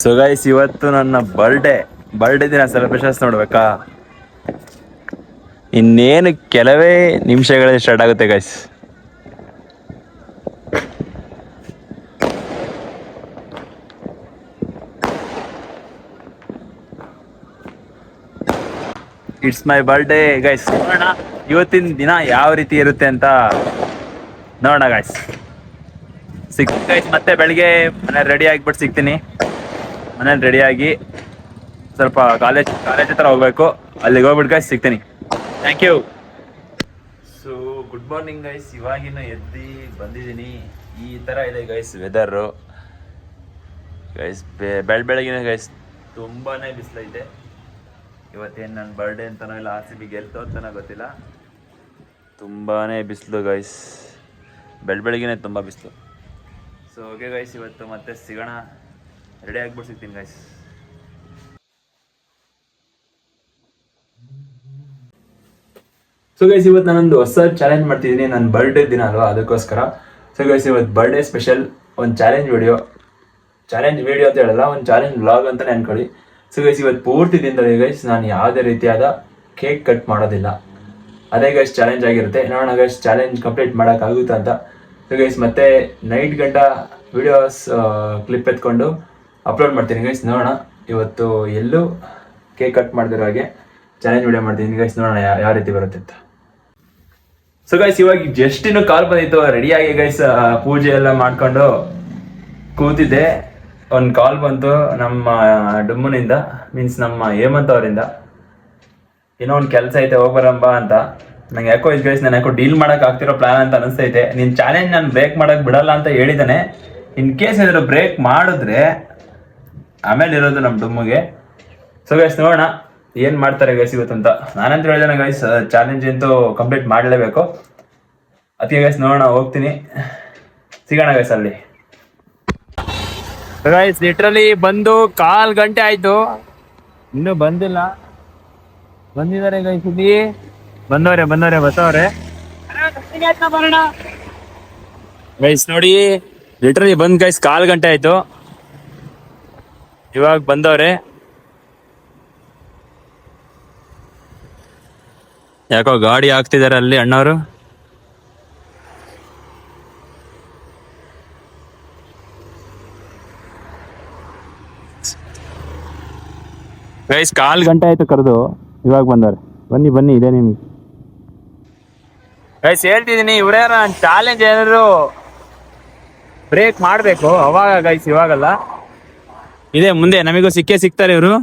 So guys, ಇವತ್ತು ನನ್ನ birthday ದಿನ ಸೆಲೆಬ್ರೇಷನ್ಸ್ ನೋಡ್ಬೇಕಾ? ಇನ್ನೇನು ಕೆಲವೇ ನಿಮಿಷಗಳಲ್ಲಿ ಸ್ಟಾರ್ಟ್ ಆಗುತ್ತೆ guys. It's my birthday guys. ನೋಡೋಣ ಇವತ್ತಿನ ದಿನ ಯಾವ ರೀತಿ ಇರುತ್ತೆ ಅಂತ ನೋಡೋಣ ಗೈಸ್. ಸಿಗ್ತೀನಿ ಗೈಸ್, ಮತ್ತೆ ಬೆಳಿಗ್ಗೆ ಮನೇಲಿ ರೆಡಿ ಆಗಿಬಿಟ್ಟು ಸಿಗ್ತೀನಿ. ಮನೇಲಿ ರೆಡಿಯಾಗಿ ಸ್ವಲ್ಪ ಕಾಲೇಜ್ ಹತ್ರ ಹೋಗ್ಬೇಕು. ಅಲ್ಲಿಗೆ ಹೋಗ್ಬಿಟ್ಟು ಗೈಸ್ ಸಿಗ್ತೀನಿ. Thank you. So good morning guys. ಇವಾಗಿನ ಎದ್ದು ಬಂದಿದ್ದೀನಿ. ಈ ಥರ ಇದೆ ಗೈಸ್ ವೆದರು ಗೈಸ್. ಬೆಳಗಿನ ಗೈಸ್ ತುಂಬಾ ಬಿಸಿಲೈತೆ. ಇವತ್ತೇನು ನನ್ನ ಬರ್ಡೇ ಅಂತನೋ ಇಲ್ಲ RCB ಗೆಲ್ತೋ ಅಂತನೋ ಗೊತ್ತಿಲ್ಲ. ತುಂಬಾ ಬಿಸಿಲು ಗೈಸ್. ಬೆಳಗಿನೇ ತುಂಬ ಬಿಸಿಲು. ಸೊ ಓಕೆ ಗೈಸ್, ಇವತ್ತು ಮತ್ತೆ ಸಿಗೋಣ. ರೆಡಿ ಆಗ್ಬಿಟ್ಟು ಸಿಗ್ತೀನಿ ಗೈಸ್. ಸೊ ಗೈಸ್, ಇವತ್ತು ನಾನೊಂದು ಹೊಸ ಚಾಲೆಂಜ್ ಮಾಡ್ತಿದ್ದೀನಿ. ನನ್ನ ಬರ್ಡೇ ದಿನ ಅಲ್ವಾ, ಅದಕ್ಕೋಸ್ಕರ. ಸೊ ಗೈಸ್, ಇವತ್ತು ಬರ್ಡೇ ಸ್ಪೆಷಲ್ ಒಂದು ಚಾಲೆಂಜ್ ವಿಡಿಯೋ ಅಂತ ಹೇಳಲ್ಲ, ಒಂದು ಚಾಲೆಂಜ್ ವ್ಲಾಗ್ ಅಂತಲೇ ಅನ್ಕೊಳ್ಳಿ. ಸೊ ಗೈಸ್, ಇವತ್ತು ಪೂರ್ತಿ ದಿನದಲ್ಲಿ ಗೈಸ್ ನಾನು ಯಾವುದೇ ರೀತಿಯಾದ ಕೇಕ್ ಕಟ್ ಮಾಡೋದಿಲ್ಲ. ಅದೇ ಗೈಸ್ ಚಾಲೆಂಜ್ ಆಗಿರುತ್ತೆ. ನೋಡೋಣ ಗೈಸ್ ಚಾಲೆಂಜ್ ಕಂಪ್ಲೀಟ್ ಮಾಡೋಕ್ಕಾಗುತ್ತಾ ಅಂತ. ಸೊ ಗೈಸ್, ಮತ್ತೆ ನೈಟ್ ಗಂಟ ವಿಡಿಯೋಸ್ ಕ್ಲಿಪ್ ಎತ್ಕೊಂಡು ಅಪ್ಲೋಡ್ ಮಾಡ್ತೀನಿ ಗೈಸ್. ನೋಡೋಣ ಇವತ್ತು ಎಲ್ಲೂ ಕೇಕ್ ಕಟ್ ಮಾಡಿದಿರೋ ಹಾಗೆ ಚಾಲೆಂಜ್ ವಿಡಿಯೋ ಮಾಡ್ತೀನಿ ಗೈಸ್. ನೋಡೋಣ ಯಾವ ರೀತಿ ಬರುತ್ತೆ ಅಂತ. ಸೊ ಗೈಸ್, ಇವಾಗ ಜಸ್ಟ್ ಇನ್ನು ಕಾಲ್ ಬಂದಿತ್ತು. ರೆಡಿಯಾಗಿ ಗೈಸ್ ಪೂಜೆ ಎಲ್ಲ ಮಾಡ್ಕೊಂಡು ಕೂತಿದ್ದೆ. ಒಂದು ಕಾಲ್ ಬಂತು ನಮ್ಮ ಡುಮ್ಮನಿಂದ, ಮೀನ್ಸ್ ನಮ್ಮ ಹೇಮಂತ್ ಅವರಿಂದ. ಏನೋ ಒಂದು ಕೆಲಸ ಐತೆ ಹೋಗ್ಬರಂಬ ಅಂತ. ನಂಗೆ ಯಾಕೋ ಇದು ಗೈಸ್, ನಾನು ಯಾಕೋ ಡೀಲ್ ಮಾಡಕ್ ಆಗ್ತಿರೋ ಪ್ಲಾನ್ ಅಂತ ಅನಿಸ್ತೈತೆ. ನಿನ್ನ ಚಾಲೆಂಜ್ ನಾನು ಬ್ರೇಕ್ ಮಾಡಕ್ ಬಿಡಲ್ಲ ಅಂತ ಹೇಳಿದ್ದಾನೆ. ಇನ್ ಕೇಸ್ ಏನಾದ್ರು ಬ್ರೇಕ್ ಮಾಡಿದ್ರೆ ಆಮೇಲೆ ಇರೋದು ನಮ್ಮ ಡುಮ್ಮಗೆ. ಸೊ ಗೈಸ್, ನೋಡೋಣ ಏನು ಮಾಡ್ತಾರೆ ಗೈಸ್ ಇವತ್ತು ಅಂತ. ನಾನಂತ ಹೇಳಿದಾನೆ ಗೈಸ್, ಚಾಲೆಂಜ್ ಅಂತೂ ಕಂಪ್ಲೀಟ್ ಮಾಡಲೇಬೇಕು. ಅದಕ್ಕೆ ಗೈಸ್ ನೋಡೋಣ, ಹೋಗ್ತೀನಿ, ಸಿಗೋಣ ಗೈಸ್ ಅಲ್ಲಿ. ಗೈಸ್ ಲಿಟ್ರಲಿ ಬಂದು 1/4 ಗಂಟೆ ಆಯ್ತು, ಇನ್ನೂ ಬಂದಿಲ್ಲ. ಬಂದಿದ್ದಾರೆ ಗೈಸ್, ಇಲ್ಲಿ ಬರ್ತವ್ರೆ ಗೈಸ್. ನೋಡಿ ಲಿಟ್ರಲಿ ಬಂದ್ ಗೈಸ್ 1/4 ಗಂಟೆ ಆಯ್ತು, ಇವಾಗ ಬಂದವ್ರೆ. ಯಾಕೋ ಗಾಡಿ ಹಾಕ್ತಿದಾರೆ ಅಲ್ಲಿ ಅಣ್ಣವರು. ಗೈಸ್ 1/4 ಗಂಟೆ ಆಯ್ತು ಕರೆದು, ಇವಾಗ ಬಂದವ್ರೆ. ಬನ್ನಿ ಇದೆ ನಿಮ್ಗೆ ಗೈಸ್. ಹೇಳ್ತಿದ್ದೀನಿ, ಇವ್ರ್ಯಾರ ಚಾಲೆಂಜ್ ಏನಾದ್ರು ಬ್ರೇಕ್ ಮಾಡಬೇಕು ಅವಾಗ ಗೈಸ್, ಇವಾಗಲ್ಲ. ಇದೆ ಮುಂದೆ ನಮಗೂ ಸಿಗ್ತಾರೆ ಇವರು,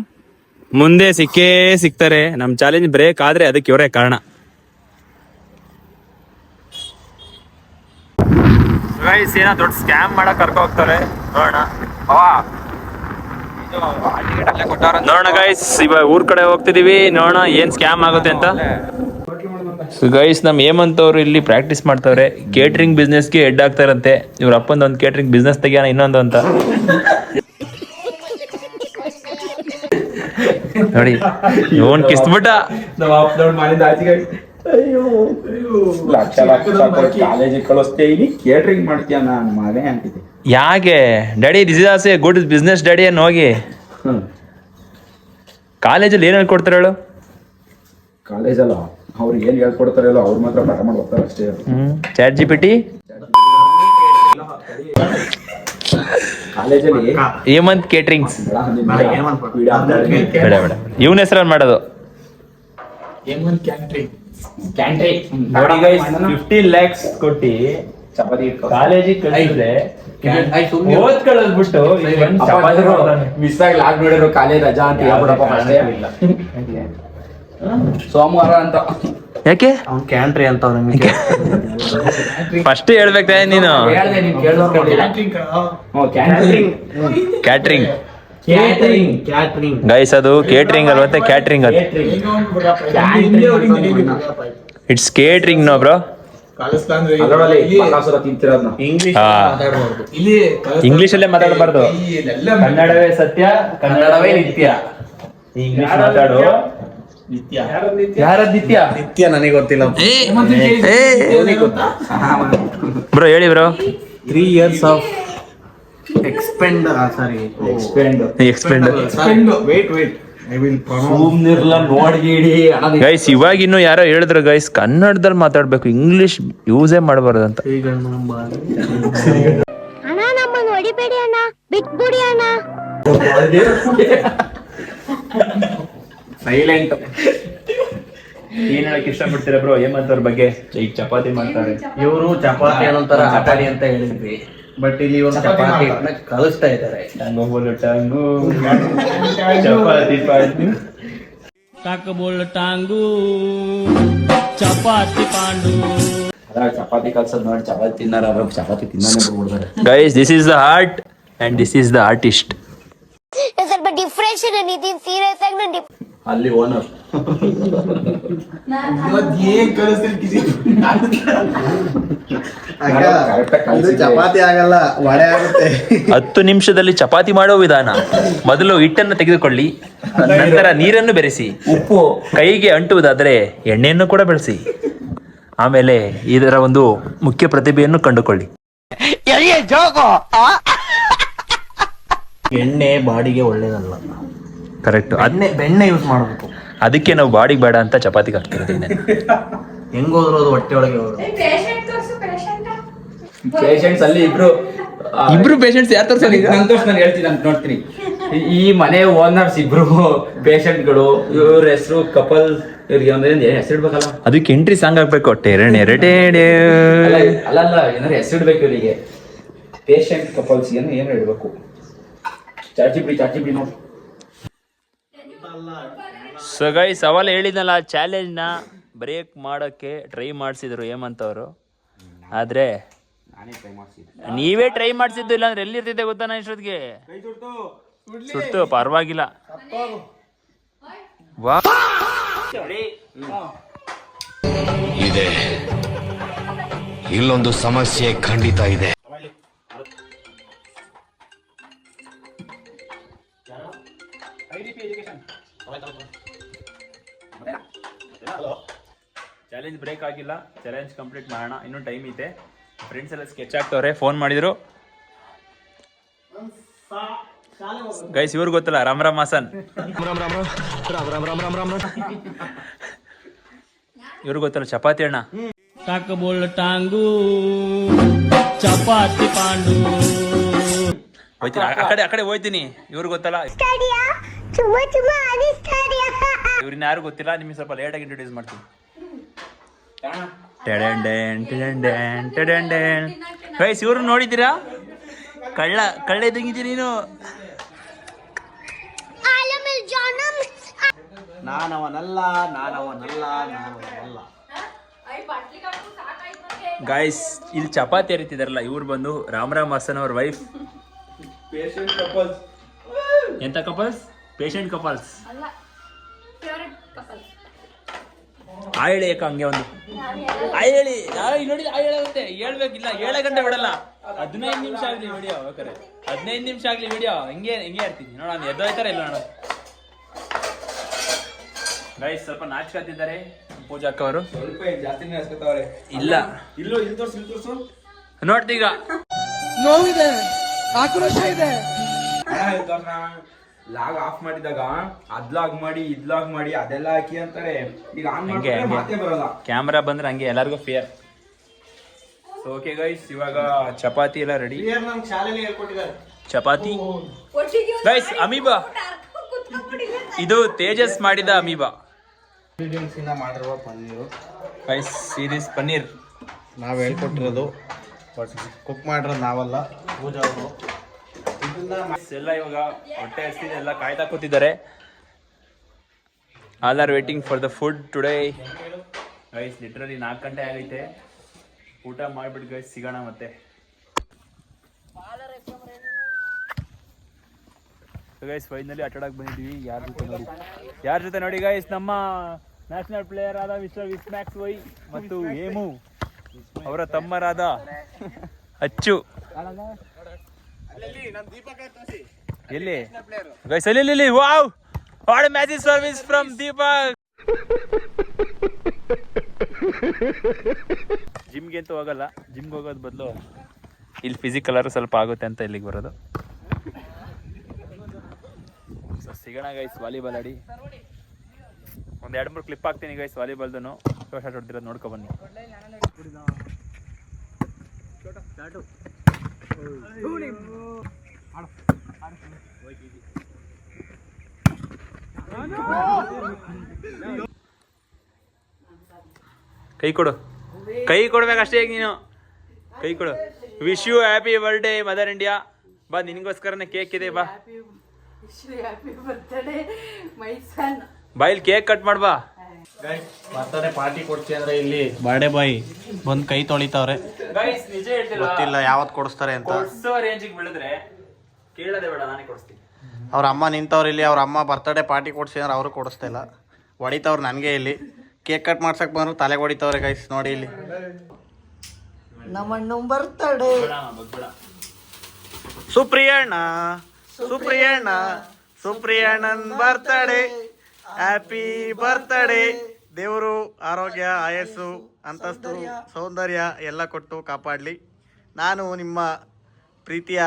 ಮುಂದೆ ಸಿಗ್ತಾರೆ. ನಮ್ಮ ಚಾಲೆಂಜ್ ಬ್ರೇಕ್ ಆದ್ರೆ ಅದಕ್ಕೆ ಇವರೇ ಕಾರಣ. ಗೈಸ್ ಏನೋ ದೊಡ್ಡ ಸ್ಕ್ಯಾಮ್ ಮಾಡಕ್ ಕರ್ಕೊ ಹೋಗ್ತಾರೆ. ನೋಡೋಣ ಗೈಸ್, ಇವಾಗ ಊರ್ ಕಡೆ ಹೋಗ್ತಿದೀವಿ. ನೋಡೋಣ ಏನ್ ಸ್ಕ್ಯಾಮ್ ಆಗುತ್ತೆ ಅಂತ. ಗೈಸ್, ನಮ್ಮ ಹೇಮಂತ್ ಅವರು ಇಲ್ಲಿ ಪ್ರಾಕ್ಟೀಸ್ ಮಾಡ್ತಾವ್ರೆ. ಕೇಟರಿಂಗ್ ಬಿಸ್ನೆಸ್ಗೆ ಹೆಡ್ ಆಗ್ತಾರಂತೆ. ಇವ್ರ ಅಪ್ಪಂದ ಒಂದು ಕೇಟರಿಂಗ್ ಬಿಸ್ನೆಸ್ ತೆಗಿಯೋಣ ಇನ್ನೊಂದು ಅಂತ. ನೋಡಿ ಇವನ್ ಕಿಸ್ಬಿಟ್ಟ. ಯಾಕೆ daddy, this is also good business daddy ಅನ್ನು ಹೋಗಿ. ಕಾಲೇಜಲ್ಲಿ ಏನ್ ಹೇಳ್ಕೊಡ್ತಾರೆ ಹೇಳು? ಕಾಲೇಜಲ್ಲ ಅವ್ರಿಗೆ ಏನ್ ಹೇಳ್ಕೊಡ್ತಾರೆ ಹೇಳು, ಅವ್ರು ಮಾತ್ರ ಪಾಠ ಮಾಡಿ ಹೋಗ್ತಾರೆ ಅಷ್ಟೇ. ಚಾಟ್ GPT ಕಾಲೇಜಲ್ಲಿ ಹೇಮಂತ್ ಕೇಟರಿಂಗ್ಸ್ ಬೇಡ ಇವನ ಹೆಸರಲ್ಲಿ ಮಾಡೋದು. ನೋಡಿ ಗೈಸ್, 15 lakhs ಕೊಟ್ಟಿ ಕಾಲೇಜಿಗೆ ಕಳಿಸಿದ್ರೆ ಓದ್ಕೊಳ್ಳೋದ್ಬಿಟ್ಟು ಮಿಸ್ ಆಗಿ ಲಾಕ್ ನೋಡಿದ್ರು ಕಾಲೇಜ್ ರಜಾ ಅಂತ ಹೇಳ್ಬಿಡಪ್ಪ. ಸೋಮವಾರ ಅಂತ ಯಾಕೆ ಅವ್ನು ಕ್ಯಾಂಟ್ರಿ ಅಂತ ಫಸ್ಟ್ ಹೇಳ್ಬೇಕ ನೀನು. ಕ್ಯಾಟ್ರಿಂಗ್ ಗೈಸ್, ಅದು ಕೇಟರಿಂಗ್ ಅಲ್ವತ್ತೆ, ಕ್ಯಾಟ್ರಿಂಗ್ ಅದು. It's catering no bro. English ಅಲ್ಲೇ ಮಾತಾಡಬಾರ್ದು. ಕನ್ನಡವೇ ಸತ್ಯ, ಕನ್ನಡವೇ ನಿತ್ಯ. ಇಂಗ್ಲಿಷ್ ಮಾತಾಡು. ನಿತ್ಯ ನನಗೆ ಗೊತ್ತಿಲ್ಲ ಬ್ರೋ. ಹೇಳಿ bro. 3 years of expend sorry expend wait I will ಸುಮ್ನಿರ್ಲ ನೋಡ್ಗೀಡಿ ಗೈಸ್ ಇವಾಗ ಇನ್ನು ಯಾರೋ ಹೇಳಿದ್ರು ಗೈಸ್ ಕನ್ನಡದಲ್ಲಿ ಮಾತಾಡ್ಬೇಕು, ಇಂಗ್ಲಿಷ್ ಯೂಸೇ ಮಾಡಬಾರ್ದು ಅಂತ. ಅಣ್ಣ ನಮ್ಮನ್ನು ಹೊಡಿಬೇಡಿ ಅಣ್ಣ, ಬಿಟ್ಬಿಡಿ ಅಣ್ಣ. ಸೈಲೆಂಟ್. ಏನ್ ಹೇಳಕ್ ಇಷ್ಟಪಡ್ತೀರಾ ಬ್ರೋ ಹೇಮಂತ್ ಅವ್ರ ಬಗ್ಗೆ? ಈಗ ಚಪಾತಿ ಮಾಡ್ತಾರೆ, ಇವರು ಚಪಾತಿ ಅನ್ನೋಂತರ ಆಟಾಡಿ ಅಂತ ಹೇಳಿದ್ವಿ, ಬಟ್ ಇಲ್ಲಿ ಇವರು ಚಪಾತಿ ಕಲಿಸ್ತಾ ಇದ್ದಾರೆ. ಟಂಗು ಚಪಾತಿ ಪಾಂಡು ಬೋಲ್ ಟಾಂಗು ಚಪಾತಿ ಪಾಂಡು. ಚಪಾತಿ ಕಲ್ಸದ್ ನೋಡಿ ಚಪಾತಿ ತಿನ್ನಾರ ಚಪಾತಿ ತಿನ್ನಾನೆ ಬಿಡ್ಬಿಡ್ತಾರೆ. Guys this is the heart and this is the artist. ಸ್ವಲ್ಪ ಡಿಫ್ರೆನ್ಷಿಯೇಟ್ ನಿತಿನ್, ಸೀರಿಯಸ್ ಆಗಿ ನಾನು ಅಲ್ಲಿ ಓನರ್ ಚಪಾತಿ ಆಗಲ್ಲ, ವಡೆ ಆಗುತ್ತೆ. 10 ನಿಮಿಷದಲ್ಲಿ ಚಪಾತಿ ಮಾಡೋ ವಿಧಾನ. ಮೊದಲು ಹಿಟ್ಟನ್ನು ತೆಗೆದುಕೊಳ್ಳಿ, ನಂತರ ನೀರನ್ನು ಬೆರೆಸಿ, ಉಪ್ಪು ಕೈಗೆ ಅಂಟುವುದಾದರೆ ಎಣ್ಣೆಯನ್ನು ಕೂಡ ಬೆಳೆಸಿ, ಆಮೇಲೆ ಇದರ ಒಂದು ಮುಖ್ಯ ಪ್ರತಿಭೆಯನ್ನು ಕಂಡುಕೊಳ್ಳಿ. ಎಣ್ಣೆ ಬಾಡಿಗೆ ಒಳ್ಳೇದಲ್ಲ, ಕರೆಕ್ಟ್. ಬೆಣ್ಣೆ ಯೂಸ್ ಮಾಡಬೇಕು. ಅದಕ್ಕೆ ನಾವು ಬಾಡಿಗೆ ಬೇಡ ಅಂತ ಚಪಾತಿಗೆ ಹಾಕ್ತಿರೋದೇನೆ. ಹೆಂಗ್ ಹೋದ್ರು ಅದು ಹೊಟ್ಟೆ ಒಳಗೆ ಹೋದ್ರು. ಪೇಷಂಟ್ಸ್ ಅಲ್ಲಿ ಇಬ್ರು ಪೇಷಂಟ್ಸ್ ಯಾರು ತೋರಿಸಲಿ? ಸಂತೋಷ್ ನಾನು ಹೇಳ್ತೀನಿ ಅಂತ ನೋಡ್ತೀನಿ. ಈ ಮನೆ ಓನರ್ಸ್ ಇಬ್ರು ಪೇಷಂಟ್ಗಳು, ಇವ್ರ ಹೆಸರು ಕಪಲ್, ಇವ್ರಿಗೆ ಒಂದೇ ಹೆಸರು ಇಡ್ಬೇಕಲ್ಲ. ಅದಕ್ಕೆ ಎಂಟ್ರಿ ಸಾಂಗ್ ಹಾಕ್ಬೇಕು. ಅಲ್ಲ ಏನಾರು ಹೆಸರು ಇಡ್ಬೇಕು ಇವರಿಗೆ. ಪೇಷಂಟ್ ಕಪಲ್ಸ್ ಏನು ಇಡ್ಬೇಕು? ಚಾಚಿಬಿಡಿ ನೋಡಿ. ಸೊ ಗೈಸ್ ಸವಾಲು ಹೇಳಿದ್ನಲ್ಲ, ಚಾಲೆಂಜ್ನ ಬ್ರೇಕ್ ಮಾಡೋಕ್ಕೆ ಟ್ರೈ ಮಾಡಿಸಿದ್ರು ಹೇಮಂತ್ ಅವರು. ಆದರೆ ನೀವೇ ಟ್ರೈ ಮಾಡಿಸಿದ್ದು, ಇಲ್ಲಾಂದ್ರೆ ಎಲ್ಲಿರ್ತಿದ್ದೆ ಗೊತ್ತಾ? ನಾನು ಇಷ್ಟೊತ್ತಿಗೆ ಸುಟ್ಟು ಪರವಾಗಿಲ್ಲ. ವಾ ಇದೆ, ಇಲ್ಲೊಂದು ಸಮಸ್ಯೆ ಖಂಡಿತ ಇದೆ. ಚಾಲೆಂಜ್ ಬ್ರೇಕ್ ಆಗಿಲ್ಲ, ಚಾಲೆಂಜ್ ಕಂಪ್ಲೀಟ್ ಮಾಡೋಣ, ಇನ್ನೂ ಟೈಮ್ ಇದೆ. ಫ್ರೆಂಡ್ಸ್ ಎಲ್ಲ ಸ್ಕೆಚ್ ಆಗ್ತವ್ರೆ, ಫೋನ್ ಮಾಡಿದ್ರು ಗೈಸ್. ಇವ್ರು ಗೊತ್ತಲ್ಲ, ರಾಮ್ ಹಾಸನ್. ಇವ್ರು ಗೊತ್ತಲ್ಲ, ಚಪಾತಿ ಅಣ್ಣ. ಬೋಲ್ ಟಾಂಗು ಚಪಾತಿ ಪಾಂಡು. ಹೋಯ್ತೀನಿ ಆ ಕಡೆ ಹೋಯ್ತೀನಿ. ಇವ್ರು ಗೊತ್ತಲ್ಲ, ಇವ್ರನ್ನ ಯಾರು ಗೊತ್ತಿಲ್ಲ, ನಿಮಗೆ ಸ್ವಲ್ಪ ಲೇಟಾಗಿ ಇಂಟ್ರೊಡ್ಯೂಸ್ ಮಾಡ್ತೀನಿ. ಗೈಸ್ ಇವ್ರು ನೋಡಿದ್ದೀರಾ? ಕಳ್ಳ ಇದ್ದಂಗಿದ್ದೀರಿ ನೀನು. ನಾನವನಲ್ಲ. ಗಾಯ್ಸ್ ಇಲ್ಲಿ ಚಪಾತಿ ಹರಿತಿದಾರಲ್ಲ, ಇವ್ರು ಬಂದು ರಾಮ್ ಹಾಸನ್ ಅವ್ರ ವೈಫ್. ಎಂತ ಕಪಲ್ಸ್? Patient couples. ಆಯಳಿ ಹಂಗೆ ಒಂದು ಆಯಳಿ ನೋಡಿ, ಆಯಳಾಗುತ್ತೆ. ಹೇಳ್ಬೇಕಿಲ್ಲ, 7 ಗಂಟೆ ಬಿಡಲ್ಲ. 15 ನಿಮಿಷ ಆಗ್ಲಿ ವಿಡಿಯೋ ಬೇಕಾರೆ, 15 ನಿಮಿಷ ಆಗ್ಲಿ ವಿಡಿಯೋ. ಹಿಂಗೆ ಇರ್ತೀನಿ ನೋಡ. ನಾನು ಎದ್ದೋಯ್ತಾರ ಇಲ್ಲ ನೋಡ. ಗೈಸ್ ಸ್ವಲ್ಪ ನಾಚ್ಕತ್ತಿದ್ದಾರೆ ಪೂಜಾ ಅಕ್ಕ ಅವರು. ಸ್ವಲ್ಪ ಜಾಸ್ತಿನೇ ಹಸ್ಕೊತಾವ್ರೆ. ಇಲ್ಲ ಇಲ್ಲೋ ಇಲ್ಲಿ ತೋರ್ಸು ನೋಡ್ತೀಗ ನೋವಿದೆ, ಆಕ್ರೋಶ ಇದೆ. ಲಾಗ್ ಆಫ್ ಮಾಡಿದಾಗ ಅದ್ಲಾಗ್ ಮಾಡಿ ಇದ್ಲಾಗ್ ಮಾಡಿ ಅದೆಲ್ಲ ಹಾಕಿ ಅಂತಾರೆ. ಈಗ ಆನ್ ಹಂಗೆ ಮಾಡಿದ್ರೆ ಮಾತೇ ಬರಲ್ಲ. ಕ್ಯಾಮ್ರಾ ಬಂದ್ರೆ ಹಂಗೆ ಎಲ್ಲರಿಗೂ ಫಿಯರ್. ಸೊ ಓಕೆ ಗೈಸ್, ಇವಾಗ ಚಪಾತಿ ಎಲ್ಲ ರೆಡಿ. ಶಾಲೆಯಲ್ಲಿ ಹೇಳ್ಕೊಟ್ಟಿದ್ದಾರೆ ಚಪಾತಿ ಗೈಸ್. ಅಮೀಬಾ ಇದು ತೇಜಸ್ ಮಾಡಿದ ಅಮೀಬಾ. ಇಂಗ್ರೀಡಿಯೆಂಟ್ಸ್ ಇಂದ ಮಾಡಿರುವ ಪನ್ನೀರು ಗೈಸ್. ಸೀರೀಸ್ ಪನ್ನೀರ್ ನಾವು ಹೇಳ್ಕೊಟ್ಟಿರೋದು, ಬಟ್ ಕುಕ್ ಮಾಡಿರೋದು ನಾವಲ್ಲ, ಪೂಜಾ ಅವರು. ಎಲ್ಲ ಇವಾಗ ಹೊಟ್ಟೆ ಹಸ್ತಿದೆ, ಎಲ್ಲ ಕಾಯ್ತಾ ಕೂತಿದ್ದಾರೆ. All are waiting for the food today. Guys literally 4 ಗಂಟೆ ಆಗೈತೆ. ಊಟ ಮಾಡ್ಬಿಟ್ಟು ಗೈಸ್ ಸಿಗೋಣ ಮತ್ತೆ. ಗೈಸ್ ಫೈನಲಿ ಆಟಾಡಕ್ಕೆ ಬಂದಿದ್ವಿ. ಯಾರ ಜೊತೆ ನೋಡಿ ಗೈಸ್, ನಮ್ಮ ನ್ಯಾಷನಲ್ ಪ್ಲೇಯರ್ ಆದ ಮಿಸ್ಟರ್ ವಿಸ್ಮ್ಯಾಕ್ಸ್ ವೈ ಮತ್ತು ಹೇಮು ಅವರ ತಮ್ಮರಾದ ಅಚ್ಚು. ಎಲ್ಲಿ ಗೈಸ್? ಅಲ್ಲಿ wow, what magic service from Deepak. ಜಿಮ್ಗೆ ಅಂತೂ ಹೋಗಲ್ಲ, ಜಿಮ್ಗೆ ಹೋಗೋದ್ ಬದಲು ಇಲ್ಲಿ ಫಿಸಿಕಲರು ಸ್ವಲ್ಪ ಆಗುತ್ತೆ ಅಂತ ಇಲ್ಲಿಗೆ ಬರೋದು. ಸೊ ಸಿಗೋಣ ಗೈಸ್ ವಾಲಿಬಾಲ್ ಆಡಿ. ಒಂದು 2-3 ಕ್ಲಿಪ್ ಹಾಕ್ತೀನಿ ಗೈಸ್ ವಾಲಿಬಾಲ್ದು. ಶಾಟ್ ಹೊಡೆದಿರೋದು ನೋಡ್ಕೊ ಬನ್ನಿ. ಕೈ ಕೊಡು, ಕೈ ಕೊಡ್ಬೇಕಷ್ಟೇ ಈಗ ನೀನು. ಕೈ ಕೊಡು. Wish you happy birthday mother India. ಬಾ ನಿನಗೋಸ್ಕರನೇ ಕೇಕ್ ಇದೆ, ಬಾ ಬಾಯಿಲ್ ಕೇಕ್ ಕಟ್ ಮಾಡ್ಬಾ. ಬರ್ತಾರೆ ಪಾರ್ಟಿ ಕೊಡ್ತೀವಿ ಅಂದ್ರೆ ಇಲ್ಲಿ ಬರ್ಡೇ ಬಾಯ್ ಬಂದ್ ಕೈ ತೊಳಿತಾವ್ರೆ. ನಿಜ ಹೇಳ್ತಿಲ್ಲ, ಗೊತ್ತಿಲ್ಲ ಯಾವತ್ ಕೊಡಿಸ್ತಾರೆ ಅಂತ. ಕೊಡ್ಸೋ ರೇಂಜಿಗೆ ಬೆಳೆದ್ರೆ ಕೇಳೋದೇ ಬೇಡ, ನಾನೇ ಕೊಡಿಸ್ತೀನಿ. ಅವ್ರ ಅಮ್ಮ ನಿಂತವ್ರು ಇಲ್ಲಿ. ಅವ್ರ ಅಮ್ಮ ಬರ್ತಡೇ ಪಾರ್ಟಿ ಕೊಡ್ಸಿ ಅಂದ್ರೆ ಅವರು ಕೊಡಿಸ್ತಾ ಇಲ್ಲ, ಹೊಡಿತಾವ್ರು ನನಗೆ. ಇಲ್ಲಿ ಕೇಕ್ ಕಟ್ ಮಾಡ್ಸಕ್ ಬಂದ್ರು ತಲೆಗೆ ಹೊಡಿತಾವ್ರೆ ಗೈಸ್. ನೋಡಿ ಇಲ್ಲಿ ನಮ್ಮಣ್ಣ ಬರ್ತಡೆ. ಸುಪ್ರಿಯಣ್ಣ ಸುಪ್ರಿಯಣ್ಣ ಸುಪ್ರಿಯಣ್ಣನ್ ಬರ್ತಡೇ. Happy birthday. ದೇವರು ಆರೋಗ್ಯ ಆಯಸ್ಸು ಅಂತಸ್ತು ಸೌಂದರ್ಯ ಎಲ್ಲ ಕೊಟ್ಟು ಕಾಪಾಡಲಿ. ನಾನು ನಿಮ್ಮ ಪ್ರೀತಿಯ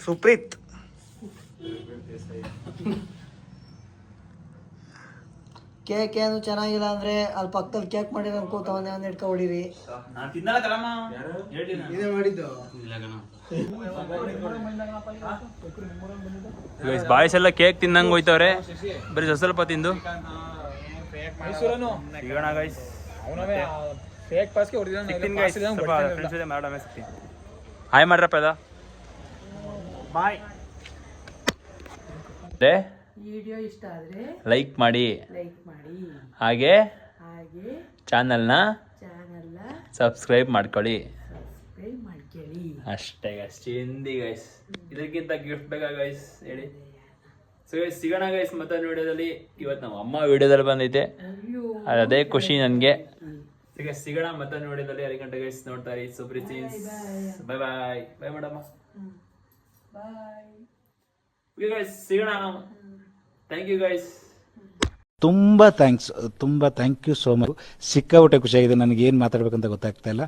ಸುಪ್ರೀತ್. ಕೇಕ್ ಏನು ಚೆನ್ನಾಗಿಲ್ಲ ಅಂದ್ರೆ ಅಲ್ಲಿ ಪಕ್ಕದಲ್ಲಿ ಕೇಕ್ ಮಾಡಿರೋ ಅನ್ಕೋತಾವನೆ, ಒಂದ್ ಇಟ್ಕೊ ಹೊಡಿರಿ. ಬಾಯ್ಸ್ ಎಲ್ಲ ಕೇಕ್ ತಿನ್ನಂಗ್ ಹೋಯ್ತವ್ರೆ, ಬರೀ ಸ್ವಲ್ಪ ತಿಂದು. ಸಿಗೋಣ ಗೈಸ್. ಹಾಯ್ ಮಾಡ್ರಪ್ಪ ಎಲ್ಲ. ಬಾಯ್. ವಿಡಿಯೋ ಇಷ್ಟ ಆದ್ರೆ ಲೈಕ್ ಮಾಡಿ, ಹಾಗೆ ಚಾನಲ್ನ ಸಬ್ಸ್ಕ್ರೈಬ್ ಮಾಡ್ಕೊಳ್ಳಿ. ಅಷ್ಟೇ ಗೈಸ್, ಚಿಂದಿ ಗೈಸ್. ಇದಕ್ಕಿಂತ ಗಿಫ್ಟ್ ಬೇಕಾ ಗೈಸ್ ಹೇಳಿ? ಸೊ ಗೈಸ್ ಸಿಗೋಣ ಗೈಸ್ ಮತ್ತೊಂದು ವಿಡಿಯೋದಲ್ಲಿ. ಇವತ್ತು ನಮ್ಮ ಅಮ್ಮ ವಿಡಿಯೋದಲ್ಲಿ ಬಂದೈತೆ, ಅದೇ ಖುಷಿ ನನಗೆ. ಸಿಗೋಣ ಮತ್ತೊಂದು ವಿಡಿಯೋದಲ್ಲಿ. 6 ಗಂಟೆ ಗೈಸ್ ನೋಡ್ತಾ ಇರಿ Supreeth scenes. Bye boy. Bye madam. Okay guys ಸಿಗೋಣ. Thank you guys. ತುಂಬ ಥ್ಯಾಂಕ್ ಯು ಸೋ ಮಚ್. ಸಿಕ್ಕಾಪಟ್ಟೆ ಖುಷಿಯಾಗಿದೆ. ನನಗೆ ಏನು ಮಾತಾಡ್ಬೇಕಂತ ಗೊತ್ತಾಗ್ತಾ ಇಲ್ಲ.